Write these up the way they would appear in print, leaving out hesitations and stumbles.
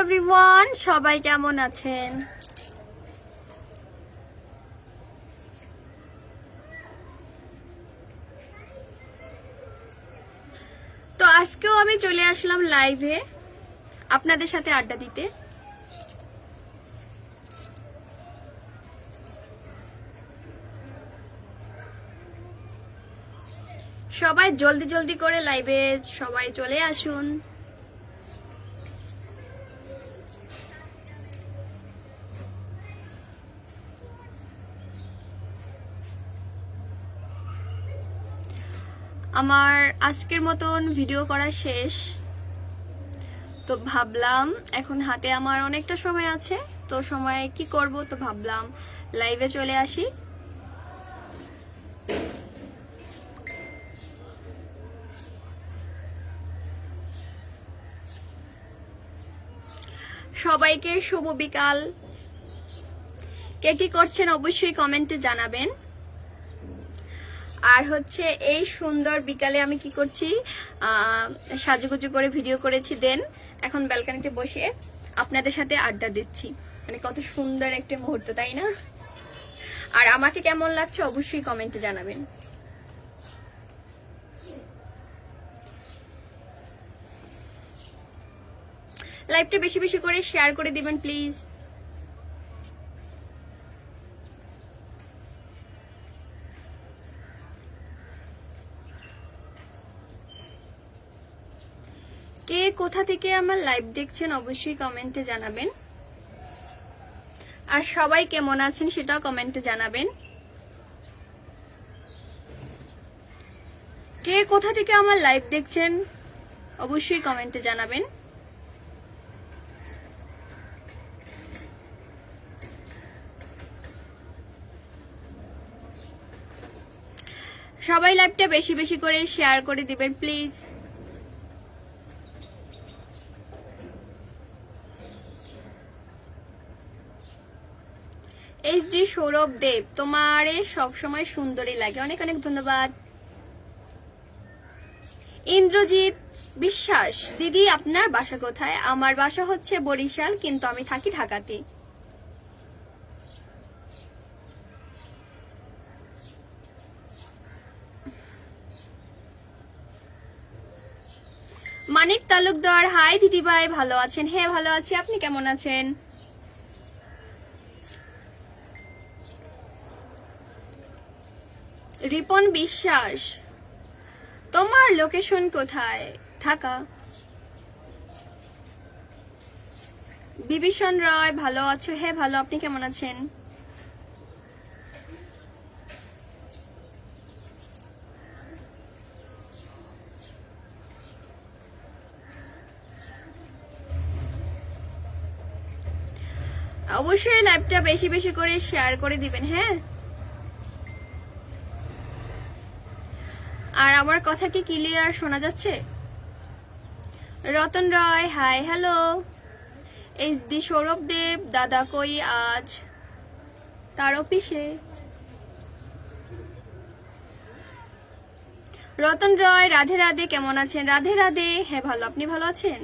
Everyone, সবাই কেমন আছেন? তো আজকেও আমি চলে আসলাম লাইভে আপনাদের সাথে আড্ডা দিতে। সবাই জলদি জলদি করে লাইভে সবাই চলে আসুন। আমার আজকের মতন ভিডিও করা শেষ, তো ভাবলাম এখন হাতে আমার অনেকটা সময় আছে, তো সময় কি করব, তো ভাবলাম লাইভে চলে আসি। সবাইকে শুভ বিকাল। কে কি করছেন অবশ্যই কমেন্টে জানাবেন। আর হচ্ছে এই সুন্দর বিকালে আমি কি করছি, সাজুগুজু করে ভিডিও করেছি, দেন এখন ব্যালকনিতে বসে আপনাদের সাথে আড্ডা দিচ্ছি। মানে কত সুন্দর একটা মুহূর্ত, তাই না? আর আমাকে কেমন লাগছে অবশ্যই কমেন্টে জানাবেন। লাইভটা বেশি বেশি করে শেয়ার করে দিবেন প্লিজ। কে কোথা থেকে আমার লাইভ দেখছেন অবশ্যই কমেন্টে জানাবেন। আর সবাই কেমন আছেন সেটাও কমেন্টে জানাবেন। কে কোথা থেকে আমার লাইভ দেখছেন অবশ্যই কমেন্টে জানাবেন। সবাই লাইভটা বেশি বেশি করে শেয়ার করে দিবেন প্লিজ। এইচডি সৌরভ দেব, তোমারে সবসময় সুন্দরী লাগে, অনেক অনেক ধন্যবাদ। ইন্দ্রজিৎ বিশ্বাস, দিদি আপনার বাসা কোথায়? আমার বাসা হচ্ছে বরিশাল, কিন্তু আমি থাকি ঢাকাতে। মানিক তালুকদার, হাই দিদি ভাই, ভালো আছেন? হ্যাঁ ভালো আছি, আপনি কেমন আছেন? রিপন বিশ্বাস, তোমার লোকেশন কোথায়? ঢাকা। বিভীষণ রয়, ভালো আছো? হ্যাঁ ভালো, আপনি কেমন আছেন? অবশ্যই লাইভটা বেশি বেশি করে শেয়ার করে দিবেন। হ্যাঁ, আর আমার কথা কি ক্লিয়ার শোনা যাচ্ছে? রতন রয়, হাই হ্যালো। এইচডি সৌরভ দেব, দাদা কই আজ? তার অফিসে। রতন রয়, রাধে রাধে, কেমন আছেন? রাধে রাধে, হ্যাঁ ভালো, আপনি ভালো আছেন?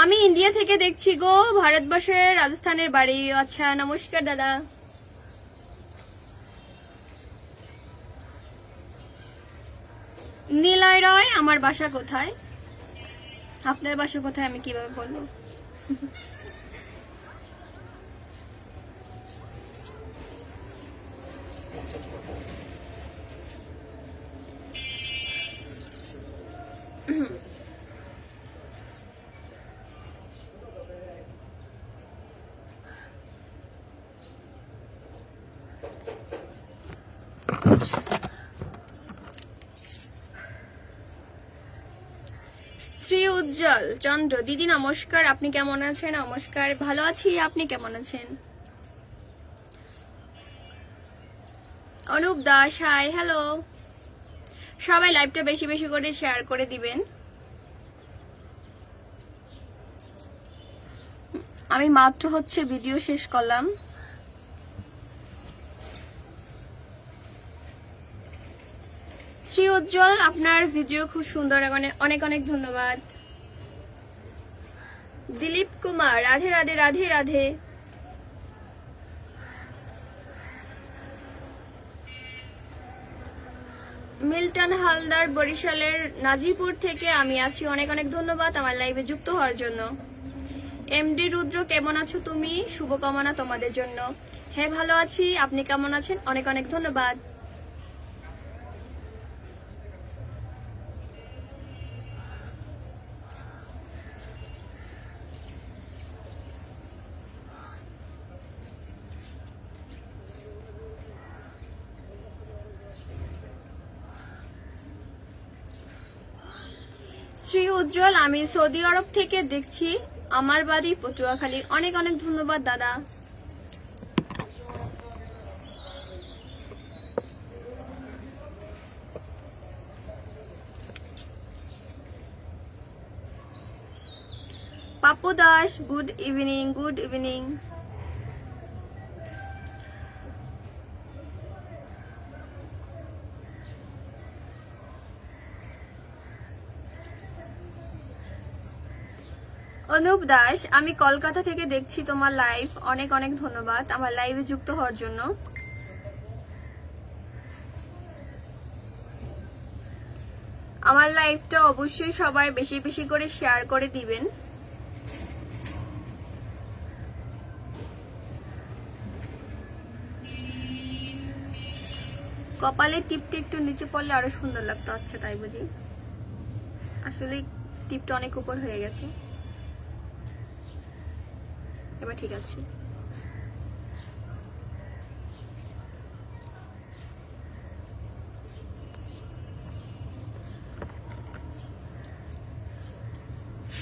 আমি ইন্ডিয়া থেকে দেখছি গো, ভারতবর্ষের রাজস্থানের বাড়ি। আচ্ছা, নমস্কার দাদা। নীলয় রয়, আমার বাসা কোথায়? আপনার বাসা কোথায় আমি কিভাবে বলবো? শ্রী উজ্জ্বল চন্দ্র, দিদি নমস্কার, আপনি কেমন আছেন? নমস্কার, ভালো আছি, আপনি কেমন আছেন? Anup Das, hi hello. সবাই লাইভটা বেশি বেশি করে শেয়ার করে দিবেন। আমি মাত্র হচ্ছে ভিডিও শেষ করলাম। শ্রী উজ্জ্বল, আপনার ভিডিও খুব সুন্দর, অনেক অনেক ধন্যবাদ। দিলীপ কুমার, রাধে রাধে রাধে রাধে। মিল্টন হালদার, বরিশালের নাজিপুর থেকে আমি আছি, অনেক অনেক ধন্যবাদ আমার লাইভে যুক্ত হওয়ার জন্য। এমডি রুদ্র, কেমন আছো তুমি? শুভকামনা তোমাদের জন্য। হ্যাঁ ভালো আছি, আপনি কেমন আছেন? অনেক অনেক ধন্যবাদ। শ্রী উজ্জ্বল, আমি সৌদি আরব থেকে দেখছি, আমার বাড়ি পটুয়াখালী। অনেক অনেক ধন্যবাদ দাদা। Papu Das, good evening, good evening. Anup Das, আমি কলকাতা থেকে দেখছি তোমার লাইভ, অনেক অনেক ধন্যবাদ আমার লাইভে যুক্ত হওয়ার জন্য। আমার লাইভটা অবশ্যই সবাই বেশি বেশি করে শেয়ার করে দিবেন। কপালের টিপটা একটু নিচে পড়লে আরো সুন্দর লাগতো। আচ্ছা তাই বুঝি, আসলে টিপটা অনেক উপর হয়ে গেছে, এবার ঠিক আছে।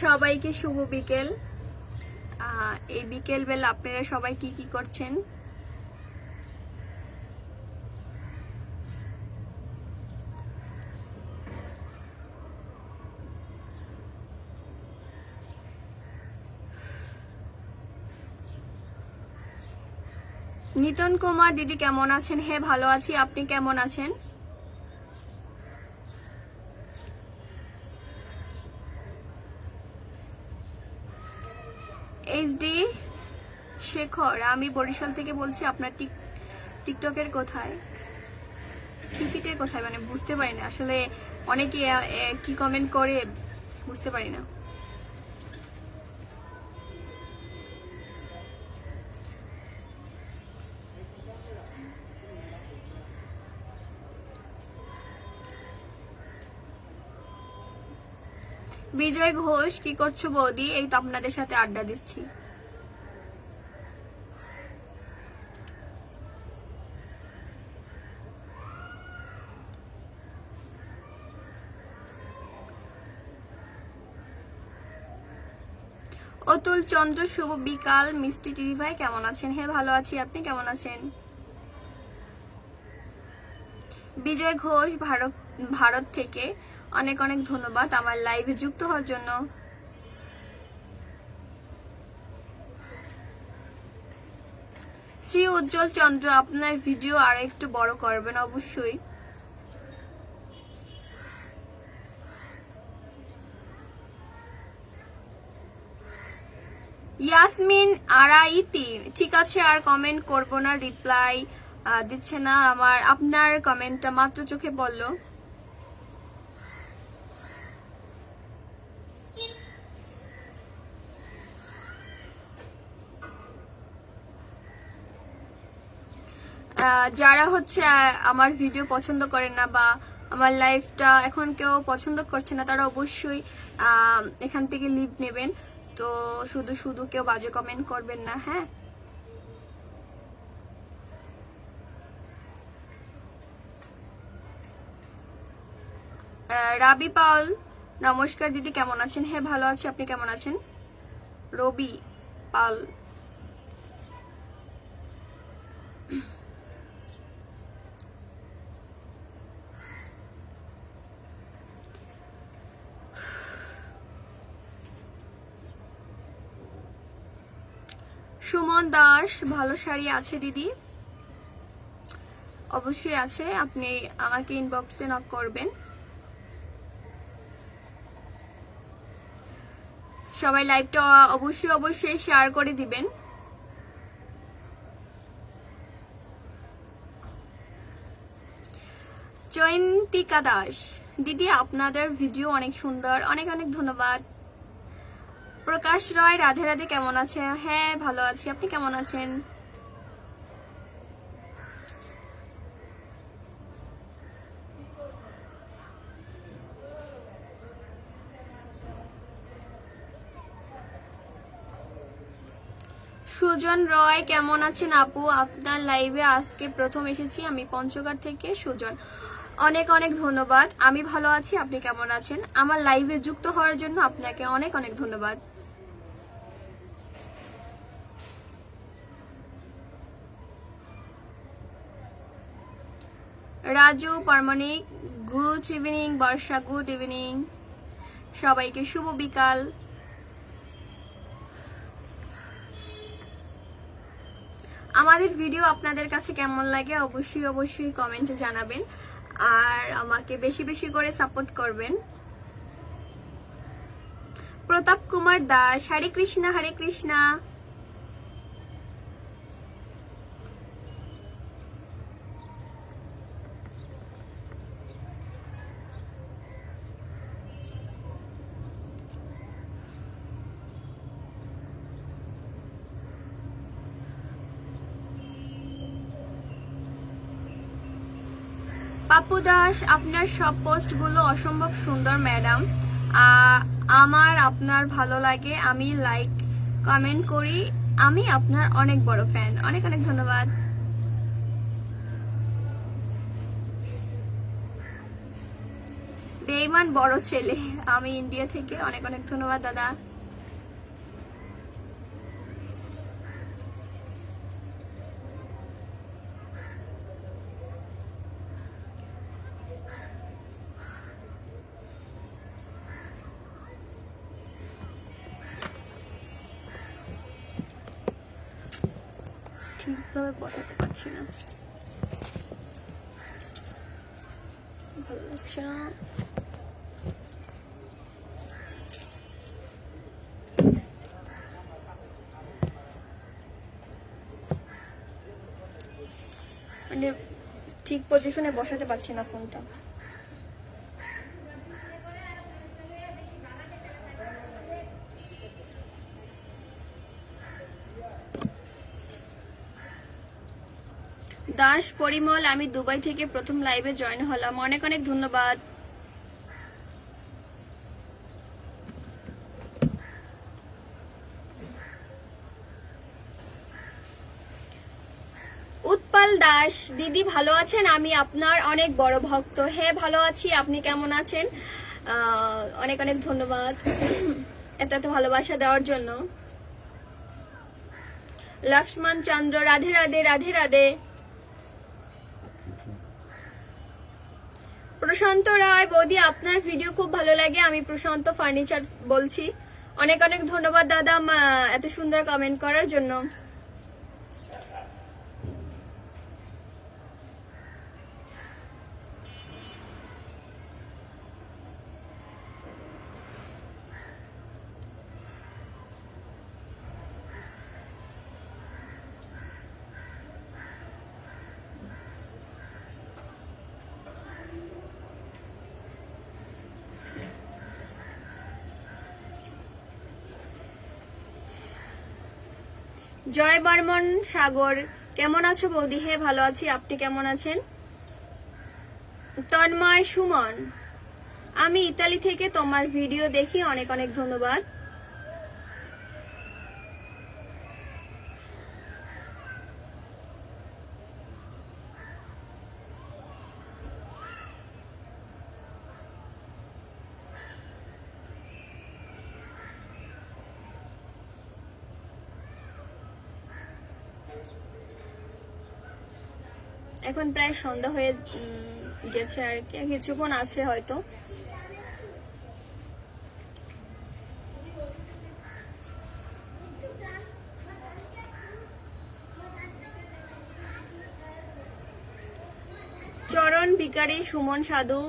সবাইকে শুভ বিকেল। এই বিকেল বেলা আপনারা সবাই কি কি করছেন? নিতন কুমার, দিদি কেমন আছেন? হ্যাঁ ভালো আছি, আপনি কেমন আছেন? এইচডি শেখর, আমি বরিশাল থেকে বলছি। আপনার টিকটকের কোথায়, টিকিটের কোথায় মানে বুঝতে পারি না আসলে, অনেকে কি কমেন্ট করে বুঝতে পারি না। বিজয় ঘোষ, কি করছো বৌদি? এই তো আপনাদের সাথে আড্ডা দিচ্ছি। অতুল চন্দ্র, শুভ বিকাল। মিষ্টি দিদি ভাই কেমন আছেন? হ্যাঁ ভালো আছি, আপনি কেমন আছেন? বিজয় ঘোষ, ভারত থেকে অনেক অনেক ধন্যবাদ আমার লাইভে যুক্ত হওয়ার জন্য। শ্রী উজ্জ্বল চন্দ্র, আপনার ভিডিও আরো একটু বড় করবেন অবশ্যই। ইয়াসমিন আরাইতি, ঠিক আছে আর কমেন্ট করব না, রিপ্লাই দিচ্ছে না। আপনার কমেন্টটা মাত্র চোখে পড়লো। যারা হচ্ছে আমার ভিডিও পছন্দ করেন না বা আমার লাইফটা এখন কেউ পছন্দ করছে না, তারা অবশ্যই এখান থেকে লিভ নেবেন। তো শুধু শুধু কেউ বাজে কমেন্ট করবেন না, হ্যাঁ। রাবি পাল, নমস্কার দিদি, কেমন আছেন? হ্যাঁ ভালো আছি, আপনি কেমন আছেন? রবি পাল, সুমন দাস, ভালো শাড়ি আছে দিদি। অবশ্যই আছে, আপনি আমাকে ইনবক্সে নক করবেন। সবাই লাইভটা অবশ্যই অবশ্যই শেয়ার করে দিবেন। জয়ন্তিকা দাস দিদি, আপনাদের ভিডিও অনেক সুন্দর, অনেক অনেক ধন্যবাদ। প্রকাশ রয় রাধে রাধে, কেমন আছে? হ্যাঁ ভালো আছি, আপনি কেমন আছেন? সুজন রয় কেমন আছেন আপু? আপনার লাইভে আজকে প্রথম এসেছি আমি, পঞ্চগড় থেকে সুজন। অনেক অনেক ধন্যবাদ, আমি ভালো আছি, আপনি কেমন আছেন? আমার লাইভে যুক্ত হওয়ার জন্য আপনাকে অনেক অনেক ধন্যবাদ। Raju Pramanik good evening. Barsha good evening, সবাইকে শুভ বিকাল। আমাদের ভিডিও আপনাদের কাছে কেমন লাগে অবশ্যই অবশ্যই কমেন্টে জানাবেন, আর আমাকে বেশি বেশি করে সাপোর্ট করবেন। প্রতাপ কুমার দাস, হরে কৃষ্ণা হরে কৃষ্ণা। পাপু দাস, আপনার সব পোস্টগুলো অসম্ভব সুন্দর ম্যাডাম, আমার আপনার ভালো লাগে, আমি লাইক কমেন্ট করি, আমি আপনার অনেক বড় ফ্যান। অনেক অনেক ধন্যবাদ। বেঈমান বড় ছেলে, আমি ইন্ডিয়া থেকে, অনেক অনেক ধন্যবাদ দাদা। ঠিকভাবে বসাতে পারছি না, ভালো লাগছে না। মানে ঠিক পজিশনে বসাতে পারছি না ফোনটা। দাস পরিমল, আমি দুবাই থেকে প্রথম লাইভে জয়েন হলাম, অনেক অনেক ধন্যবাদ। উৎপল দাস, দিদি ভালো আছেন? আমি আপনার অনেক বড় ভক্ত। হ্যাঁ ভালো আছি, আপনি কেমন আছেন? অনেক অনেক ধন্যবাদ এত এত ভালোবাসা দেওয়ার জন্য। লক্ষ্মণ চন্দ্র, রাধে রাধে রাধে রাধে। প্রশান্ত রায়, বৌদি আপনার ভিডিও খুব ভালো লাগে, আমি প্রশান্ত ফার্নিচার বলছি। অনেক অনেক ধন্যবাদ দাদা এত সুন্দর কমেন্ট করার জন্য। জয় বর্মন সাগর, কেমন আছো বৌদি? হ্যাঁ ভালো আছি, আপনি কেমন আছেন? তন্ময় সুমন, আমি ইতালি থেকে তোমার ভিডিও দেখি, অনেক অনেক ধন্যবাদ। এখন প্রায় সন্ধ্যা হয়ে গেছে, আর কি কিছুক্ষণ আছে হয়তো। চরণ বিকারী সুমন সাধু,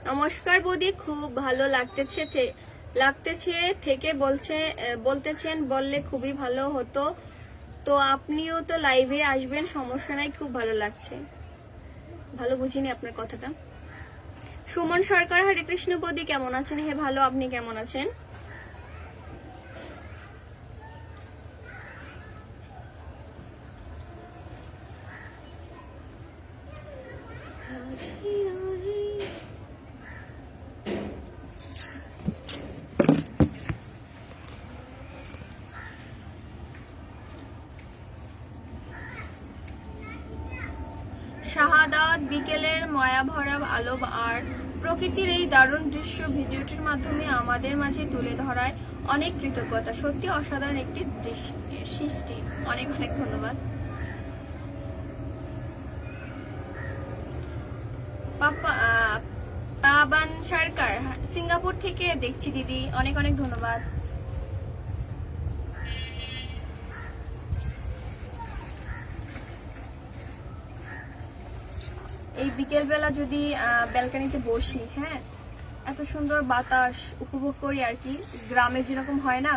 নমস্কার বৌদি, খুব ভালো লাগতেছে থেকে বলতেছেন, বললে খুবই ভালো হতো। তো আপনিও তো লাইভে আসবেন, সমস্যা নাই, খুব ভালো লাগছে। ভালো বুঝিনি আপনার কথাটা। সুমন সরকার, হরে কৃষ্ণ বৌদি, কেমন আছেন? হে ভালো, আপনি কেমন আছেন? শাহাদাত, বিকেলের মায়াভরা আলো আর প্রকৃতির এই দারুণ দৃশ্য ভিডিওটির মাধ্যমে আমাদের মাঝে তুলে ধরায় অনেক কৃতজ্ঞতা। সত্যি অসাধারণ একটি সৃষ্টি। অনেক অনেক ধন্যবাদ। পাবান সরকার, সিঙ্গাপুর থেকে দেখছি দিদি, অনেক অনেক ধন্যবাদ। এই বিকেল বেলা যদি ব্যালকনিতে বসি, হ্যাঁ, এত সুন্দর বাতাস উপভোগ করি আর কি। গ্রামে যেরকম হয় না,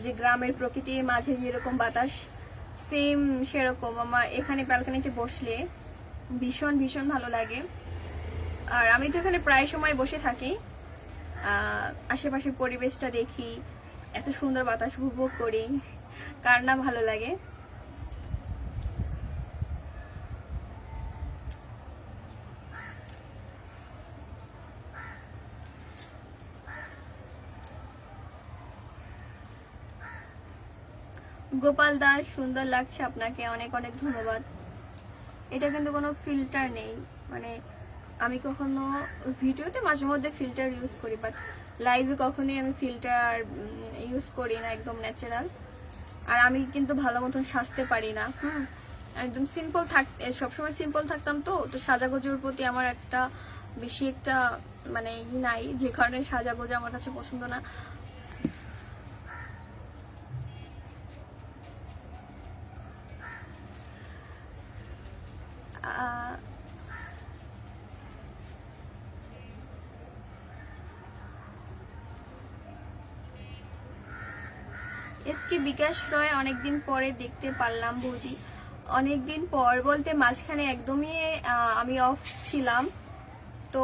যে গ্রামের প্রকৃতির মাঝে যেরকম বাতাস, সেম সেরকম আমার এখানে ব্যালকনিতে বসলে ভীষণ ভীষণ ভালো লাগে। আর আমি তো এখানে প্রায় সময় বসে থাকি, আশেপাশের পরিবেশটা দেখি, এত সুন্দর বাতাস উপভোগ করি, কার না ভালো লাগে। গোপাল দাস, সুন্দর লাগছে আপনাকে, অনেক অনেক ধন্যবাদ। এটা কিন্তু কোনো ফিল্টার নেই, মানে আমি কখনো ভিডিওতে মাঝে মধ্যে ফিল্টার ইউজ করি, বাট লাইভে কখনোই আমি ফিল্টার ইউজ করি না, একদম ন্যাচারাল। আর আমি কিন্তু ভালো মতন সাজতে পারি না, একদম সিম্পল সবসময় সিম্পল থাকতাম, তো সাজাগোজের প্রতি আমার একটা বেশি একটা মানে নাই, যে কারণে সাজাগোজা আমার কাছে পছন্দ না। এসকে বিকাশ রয়, অনেকদিন পরে দেখতে পারলাম বৌদি। অনেকদিন পর বলতে মাঝখানে একদমই আমি অফ ছিলাম, তো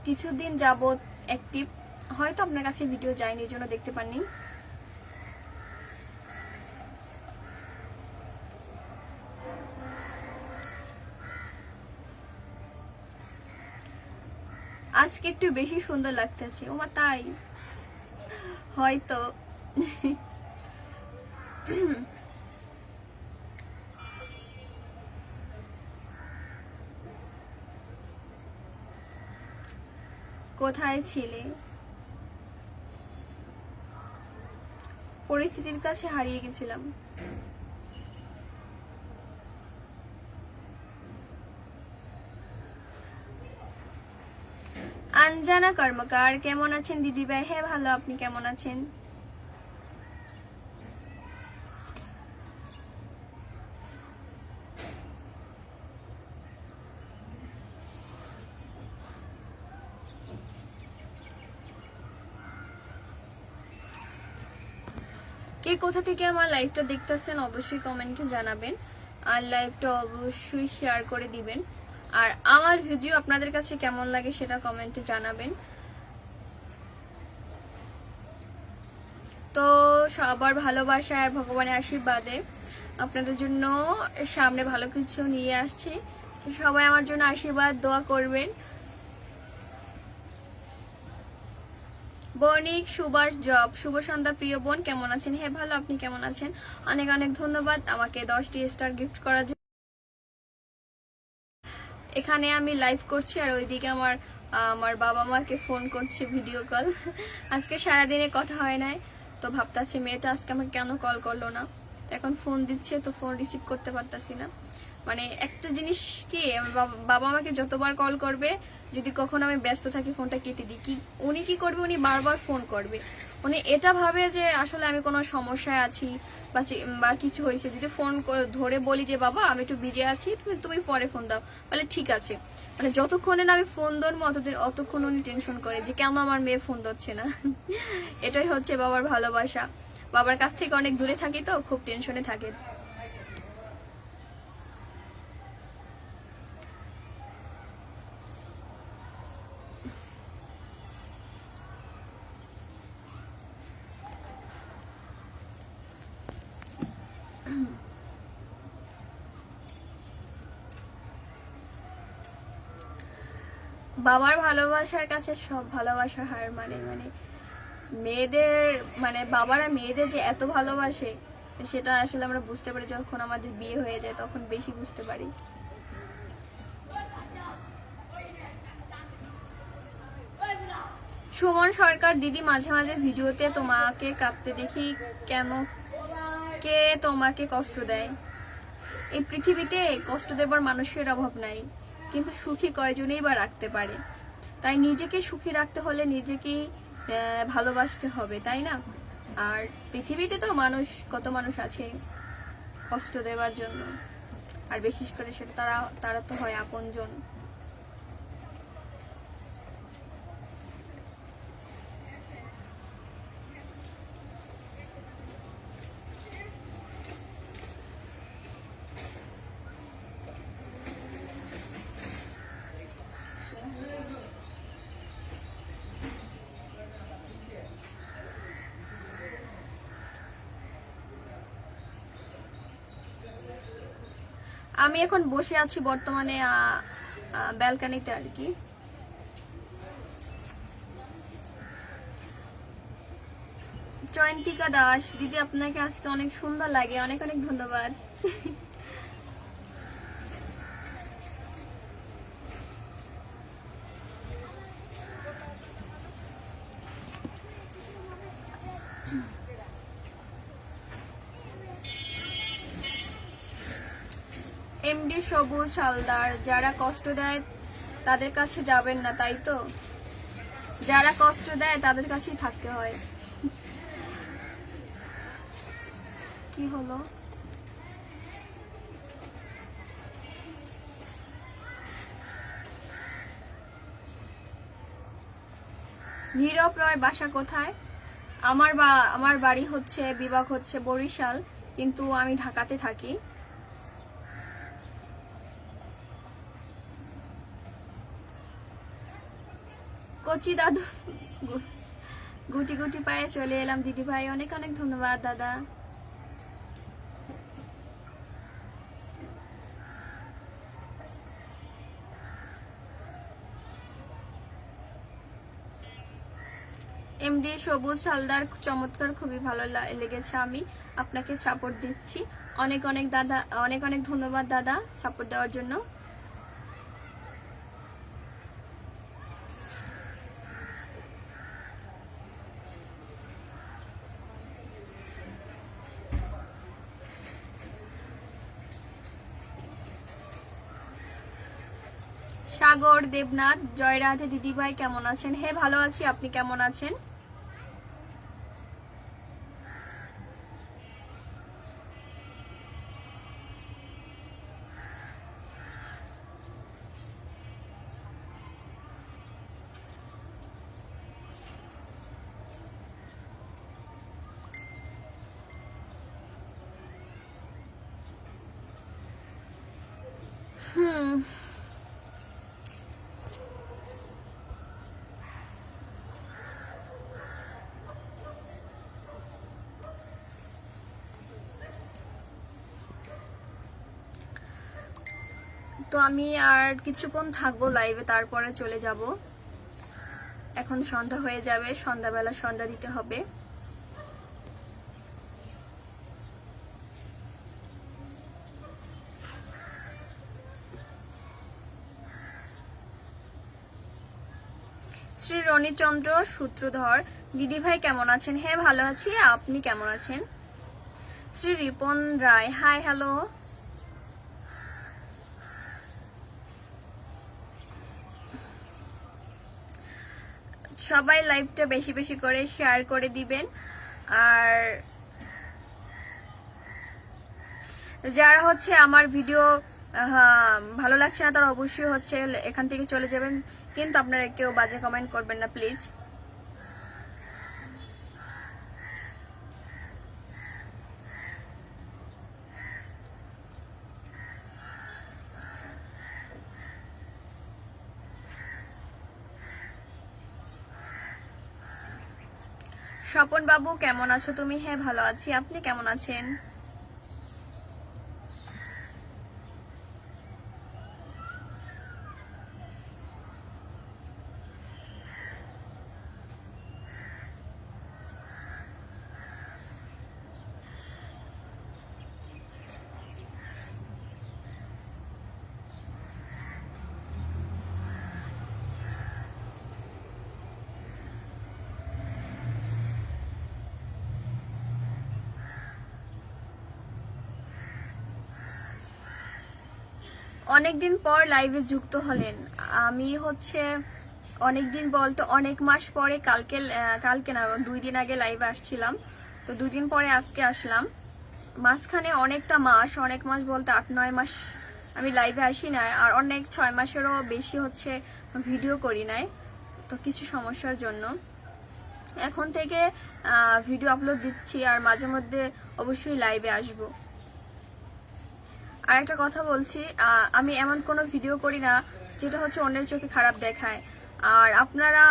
কিছুদিন যাবত অ্যাক্টিভ, হয়তো আপনার কাছে ভিডিও যায়নি, এই জন্য দেখতে পাননি। আজকে একটু বেশি সুন্দর লাগতেছে। ওমা তাই হয়তো। কোথায় ছিলে? পরিস্থিতির কাছে হারিয়ে গেছিলাম। আঞ্জানা কর্মকার, কেমন আছেন দিদি ভাই? হ্যাঁ ভালো, আপনি কেমন আছেন? কে কোথা থেকে আমার লাইভটা দেখতেছেন অবশ্যই কমেন্টে জানাবেন, আর লাইভটা অবশ্যই শেয়ার করে দিবেন। আর আমার ভিডিও আপনাদের কাছে কেমন লাগে সেটা কমেন্টে জানাবেন। তো সবার ভালোবাসা আর ভগবানের আশীর্বাদে আপনাদের জন্য সামনে ভালো কিছু নিয়ে আসছি। সবাই আমার জন্য আশীর্বাদ দোয়া করবেন। বণিক সুভাষ জব, শুভ সন্ধ্যা প্রিয় বোন, কেমন আছেন? হ্যাঁ ভালো, আপনি কেমন আছেন? অনেক অনেক ধন্যবাদ আমাকে 10টি স্টার গিফট করার জন্য। এখানে আমি লাইভ করছি আর ওইদিকে আমার আমার বাবা মাকে ফোন করছে, ভিডিও কল। আজকে সারাদিনে কথা হয় নাই, তো ভাবতেছি মেয়েটা আজকে আমাকে কেন কল করলো না। এখন ফোন দিচ্ছে, তো ফোন রিসিভ করতে পারতাছি না। মানে একটা জিনিস কি, বাবা আমাকে যতবার কল করবে, যদি কখনো আমি ব্যস্ত থাকি ফোনটা কেটে দিই, কি উনি কি করবে, উনি বারবার ফোন করবে। উনি এটা ভাবে যে আসলে আমি কোনো সমস্যায় আছি বা কিছু হয়েছে। যদি ফোন ধরে বলি যে বাবা আমি একটু বিজি আছি, তুমি পরে ফোন দাও, বলে ঠিক আছে। মানে যতক্ষণে না আমি ফোন ধরবো অতক্ষণ উনি টেনশন করে যে কেন আমার মেয়ে ফোন ধরছে না। এটাই হচ্ছে বাবার ভালোবাসা। বাবার কাছ থেকে অনেক দূরে থাকি তো খুব টেনশনে থাকে। বাবার ভালোবাসার কাছে সব ভালোবাসা হার মানে মেয়েদের, মানে বাবারা মেয়েদের যে এত ভালোবাসে সেটা আসলে আমরা বুঝতে পারি যখন আমাদের বিয়ে হয়ে যায়, তখন বেশি বুঝতে পারি। সুমন সরকার দিদি, মাঝে মাঝে ভিডিওতে তোমাকে কাঁদতে দেখি, কেন, কে তোমাকে কষ্ট দেয়? এই পৃথিবীতে কষ্ট দেবার মানুষের অভাব নাই, কিন্তু সুখী কয়জনেই বা রাখতে পারে। তাই নিজেকে সুখী রাখতে হলে নিজেকেই ভালোবাসতে হবে, তাই না? আর পৃথিবীতে তো কত মানুষ আছে কষ্ট দেওয়ার জন্য, আর বিশেষ করে সেটা তারা তো হয় আপনজন। আমি এখন বসে আছি বর্তমানে ব্যালকনিতে আর কি। জয়ন্তিকা দাস দিদি, আপনাকে আজকে অনেক সুন্দর লাগে, অনেক অনেক ধন্যবাদ। এমডি সবুজ হালদার, যারা কষ্ট দেয় তাদের কাছে যাবেন না, তাই তো? যারা কষ্ট দেয় তাদের কাছেই থাকতে হয়। কি হলো? নীরব রয় বাসা কোথায়? আমার বাড়ি হচ্ছে, বিভাগ হচ্ছে বরিশাল, কিন্তু আমি ঢাকাতে থাকি। কচি দাদু, গুটি গুটি পায়ে চলে এলাম দিদি ভাই, অনেক অনেক ধন্যবাদ দাদা। এমডি সবুজ হালদার, চমৎকার, খুবই ভালো লেগেছে, আমি আপনাকে সাপোর্ট দিচ্ছি। অনেক অনেক দাদা, অনেক অনেক ধন্যবাদ দাদা সাপোর্ট দেওয়ার জন্য। সাগর দেবনাথ, জয় রাধে দিদি ভাই, কেমন আছেন? হ্যাঁ ভালো আছি, আপনি কেমন আছেন? তো আমি আর কিছুক্ষণ থাকবো লাইভে, তারপরে চলে যাব। এখন সন্ধ্যা হয়ে যাবে, সন্ধ্যাবেলা সন্ধ্যা দিতে হবে। শ্রী রণিচন্দ্র সূত্রধর, দিদি ভাই কেমন আছেন? হ্যাঁ ভালো আছি, আপনি কেমন আছেন? শ্রী রিপন রায়, হাই হ্যালো। সবাই লাইভটা বেশি বেশি করে শেয়ার করে দিবেন। আর যারা হচ্ছে আমার ভিডিও ভালো লাগছে না তারা অবশ্যই হচ্ছে এখান থেকে চলে যাবেন, কিন্তু আপনারা কেউ বাজে কমেন্ট করবেন না প্লিজ। স্বপন বাবু কেমন আছো তুমি? হ্যাঁ ভালো আছি, আপনি কেমন আছেন? অনেকদিন পর লাইভে যুক্ত হলেন। আমি হচ্ছে অনেকদিন বলতে অনেক মাস পরে কালকে না 2 দিন আগে লাইভে আসছিলাম, তো 2 দিন পরে আজকে আসলাম। মাঝখানে অনেক মাস বলতে 8-9 মাস আমি লাইভে আসি নাই, আর অনেক 6 মাসেরও বেশি হচ্ছে ভিডিও করি নাই, তো কিছু সমস্যার জন্য এখন থেকে ভিডিও আপলোড দিচ্ছি, আর মাঝে মধ্যে অবশ্যই লাইভে আসবো। আর একটা কথা বলছি, আমি এমন কোনো ভিডিও করি না যেটা হচ্ছে অন্যের চোখে খারাপ দেখায়। আর আপনারা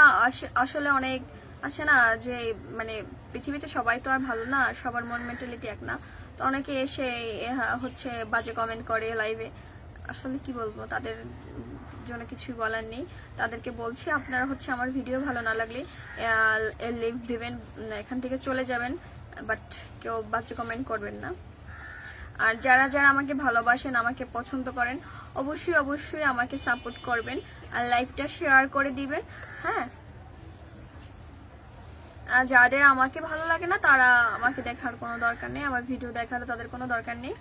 আসলে অনেক আছে না যে মানে পৃথিবীতে সবাই তো আর ভালো না, সবার মন মেন্টালিটি এক না, তো অনেকে এসে হচ্ছে বাজে কমেন্ট করে লাইভে। আসলে কি বলবো, তাদের জন্য কিছুই বলার নেই। তাদেরকে বলছি আপনারা হচ্ছে আমার ভিডিও ভালো না লাগলে লিভ দিবেন, এখান থেকে চলে যাবেন, বাট কেউ বাজে কমেন্ট করবেন না। আর যারা যারা আমাকে ভালোবাসেন, আমাকে পছন্দ করেন, অবশ্যই আমাকে সাপোর্ট করবেন আর লাইভটা শেয়ার করে দিবেন। হ্যাঁ, আর যাদের আমাকে ভালো লাগে না তারা আমাকে দেখার কোনো দরকার নেই, আমার ভিডিও দেখারও তাদের কোনো দরকার নেই।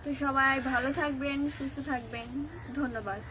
তো সবাই ভালো থাকবেন, সুস্থ থাকবেন, ধন্যবাদ।